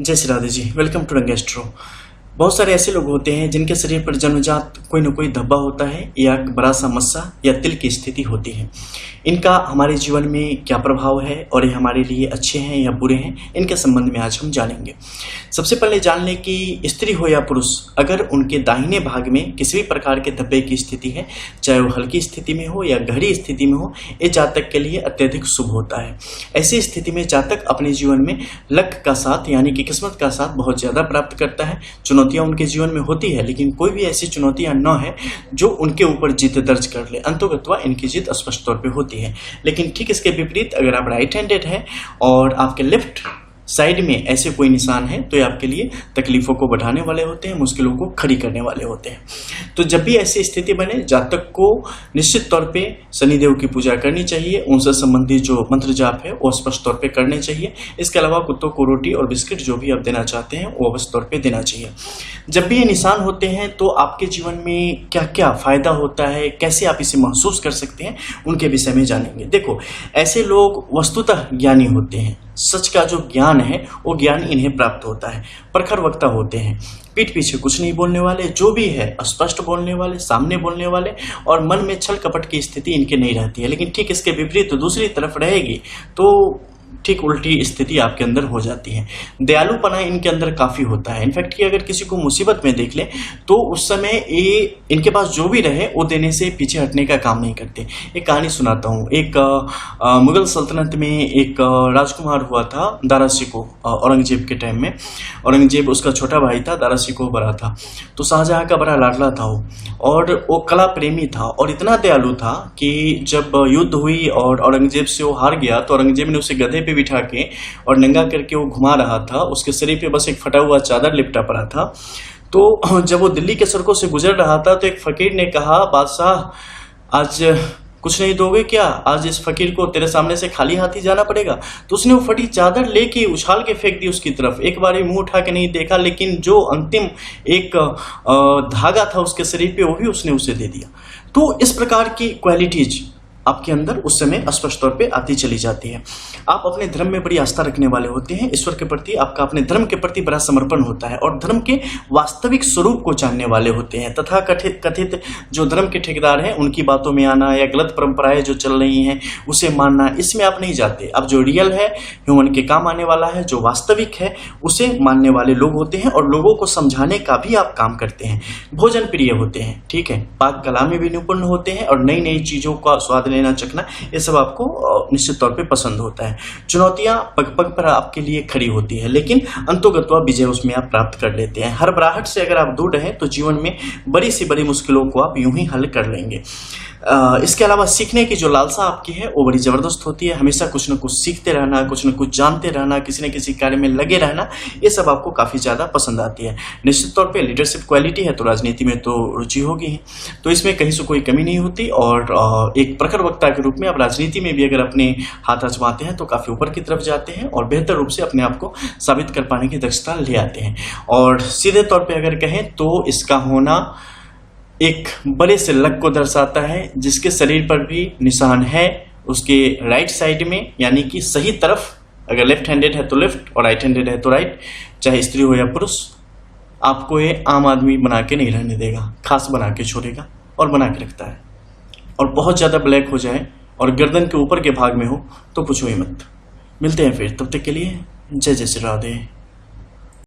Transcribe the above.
जय Shri Radhe ji. Welcome to रंग astro. बहुत सारे ऐसे लोग होते हैं जिनके शरीर पर जन्मजात कोई न कोई धब्बा होता है या बड़ा सा मस्सा या तिल की स्थिति होती है। इनका हमारे जीवन में क्या प्रभाव है और ये हमारे लिए अच्छे हैं या बुरे हैं, इनके संबंध में आज हम जानेंगे। सबसे पहले जान लें कि स्त्री हो या पुरुष, अगर उनके दाहिने भाग में किसी भी प्रकार के धब्बे की स्थिति है, चाहे वो हल्की स्थिति में हो या गहरी स्थिति में हो, ये जातक के लिए अत्यधिक शुभ होता है। ऐसी स्थिति में जातक अपने जीवन में लक का साथ यानी कि किस्मत का साथ बहुत ज्यादा प्राप्त करता है। चुनौतियां उनके जीवन में होती है, लेकिन कोई भी ऐसी चुनौतियां न है जो उनके ऊपर जीत दर्ज कर ले। अंततः इनकी जीत स्पष्ट तौर पे होती है। लेकिन ठीक इसके विपरीत अगर आप राइट हैंडेड हैं और आपके लेफ्ट साइड में ऐसे कोई निशान है तो ये आपके लिए तकलीफों को बढ़ाने वाले होते हैं, मुश्किलों को खड़ी करने वाले होते हैं। तो जब भी ऐसी स्थिति बने, जातक को निश्चित तौर पे शनिदेव की पूजा करनी चाहिए। उनसे संबंधित जो मंत्र जाप है वो स्पष्ट तौर पे करने चाहिए। इसके अलावा कुत्तों को रोटी और बिस्किट जो भी आप देना चाहते हैं वो अवश्य तौर पे देना चाहिए। जब भी ये निशान होते हैं तो आपके जीवन में क्या क्या फायदा होता है, कैसे आप इसे महसूस कर सकते हैं, उनके विषय में जानेंगे। देखो, ऐसे लोग वस्तुतः ज्ञानी होते हैं। सच का जो ज्ञान है वो ज्ञान इन्हें प्राप्त होता है। प्रखर वक्ता होते हैं, पीठ पीछे कुछ नहीं बोलने वाले, जो भी है स्पष्ट बोलने वाले, सामने बोलने वाले, और मन में छल कपट की स्थिति इनके नहीं रहती है। लेकिन ठीक इसके विपरीत दूसरी तरफ रहेगी तो ठीक उल्टी स्थिति आपके अंदर हो जाती है। दयालुपना इनके अंदर काफी होता है। इनफैक्ट कि अगर किसी को मुसीबत में देख ले तो उस समय ये इनके पास जो भी रहे वो देने से पीछे हटने का काम नहीं करते। एक कहानी सुनाता हूँ। एक मुगल सल्तनत में एक राजकुमार हुआ था, दारा शिकोह, औरंगजेब के टाइम में। औरंगजेब उसका छोटा भाई था, दारा शिकोह बड़ा था। तो शाहजहां का बड़ा लाडला था वो, और वो कला प्रेमी था और इतना दयालु था कि जब युद्ध हुई और औरंगजेब से वो हार गया तो औरंगजेब ने उसे गधे पे बिठा के और नंगा करके वो घुमा रहा था। उसके शरीर पे बस एक फटा हुआ चादर लिपटा पड़ा था। तो जब वो दिल्ली के सड़कों से गुजर रहा था तो एक फकीर ने कहा, बादशाह आज कुछ नहीं दोगे क्या? आज इस फकीर को तेरे सामने से खाली हाथ ही जाना पड़ेगा। तो उसने वो फटी चादर लेके उछाल के फेंक दी उसकी तरफ। एक बार मुंह उठा के नहीं देखा, लेकिन जो अंतिम एक धागा था उसके शरीर पे वो भी उसने उसे दे दिया। तो इस प्रकार की क्वालिटीज आपके अंदर उस समय स्पष्ट तौर पे आती चली जाती है। आप अपने धर्म में बड़ी आस्था रखने वाले होते हैं। ईश्वर के प्रति आपका अपने धर्म के प्रति बड़ा समर्पण होता है और धर्म के वास्तविक स्वरूप को जानने वाले होते हैं। तथा कथित जो धर्म के ठेकेदार हैं उनकी बातों में आना या गलत परंपराएं जो चल रही हैं उसे मानना, इसमें आप नहीं जाते। अब जो रियल है, ह्यूमन के काम आने वाला है, जो वास्तविक है, उसे मानने वाले लोग होते हैं और लोगों को समझाने का भी आप काम करते हैं। भोजन प्रिय होते हैं, ठीक है, पाक कला में भी निपुण होते हैं और नई नई चीजों का स्वाद लेना चखना, ये सब आपको निश्चित तौर पे पसंद होता है। चुनौतियां पग पग पर आपके लिए खड़ी होती है, लेकिन अंतोगत्वा विजय उसमें आप प्राप्त कर लेते हैं। हर बराहट से अगर आप दूर रहें तो जीवन में बड़ी सी बड़ी मुश्किलों को आप यूं ही हल कर लेंगे। इसके अलावा सीखने की जो लालसा आपकी है वो बड़ी जबरदस्त होती है। हमेशा कुछ न कुछ सीखते रहना, कुछ न कुछ जानते रहना, किसी न किसी कार्य में लगे रहना, ये सब आपको काफी ज्यादा पसंद आती है। निश्चित तौर पे लीडरशिप क्वालिटी है तो राजनीति में तो रुचि होगी ही, तो इसमें कहीं से कोई कमी नहीं होती। और एक प्रखर वक्ता के रूप में आप राजनीति में भी अगर अपने हाथ आजमाते हैं तो काफी ऊपर की तरफ जाते हैं और बेहतर रूप से अपने आप को साबित कर पाने की दक्षता ले आते हैं। और सीधे तौर पर अगर कहें तो इसका होना एक बड़े से लक को दर्शाता है। जिसके शरीर पर भी निशान है उसके राइट साइड में, यानी कि सही तरफ, अगर लेफ्ट हैंडेड है तो लेफ्ट और राइट हैंडेड है तो राइट, चाहे स्त्री हो या पुरुष, आपको ये आम आदमी बना के नहीं रहने देगा, खास बना के छोड़ेगा और बना के रखता है। और बहुत ज्यादा ब्लैक हो जाए और गर्दन के ऊपर के भाग में हो तो पूछो ही मत। मिलते हैं फिर, तब तक के लिए जय जय श्री राधे।